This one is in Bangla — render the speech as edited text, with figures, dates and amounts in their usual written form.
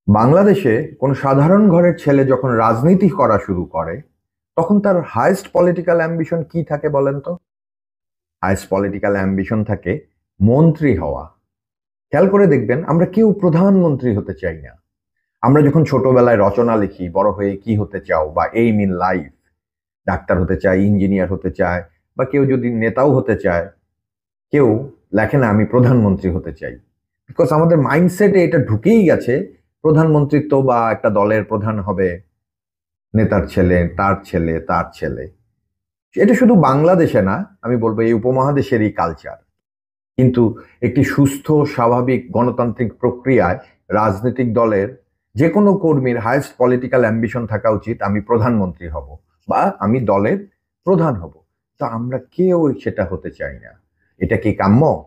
বাংলাদেশে কোনো সাধারণ ঘরের ছেলে যখন রাজনীতি করা শুরু করে তখন তার হাইয়েস্ট পলিটিক্যাল অ্যাম্বিশন কি থাকে বলেন তো? হাইয়েস্ট পলিটিক্যাল অ্যাম্বিশন থাকে মন্ত্রী হওয়া। খেয়াল করে দেখবেন আমরা কেউ প্রধানমন্ত্রী হতে চাই না। আমরা যখন ছোটবেলায় রচনা লিখি বড় হয়ে কি হতে চাও বা এইম ইন লাইফ, ডাক্তার হতে চায়, ইঞ্জিনিয়ার হতে চায়, বা কেউ যদি নেতাও হতে চায়, কেউ লেখে না আমি প্রধানমন্ত্রী হতে চাই। বিকজ আমাদের মাইন্ডসেটে এটা ঢুকেই গেছে, প্রধানমন্ত্রিত্ব বা একটা দলের প্রধান হবে নেতার ছেলে, তার ছেলে, তার ছেলে। এটা শুধু বাংলাদেশে না, আমি বলবো এই উপমহাদেশেরই কালচার। কিন্তু একটি সুস্থ স্বাভাবিক গণতান্ত্রিক প্রক্রিয়ায় রাজনৈতিক দলের যে কোনো কর্মীর হাইয়েস্ট পলিটিক্যাল অ্যাম্বিশন থাকা উচিত আমি প্রধানমন্ত্রী হব বা আমি দলের প্রধান হব। তো আমরা কেউ সেটা হতে চাই না। এটা কি কাম্য?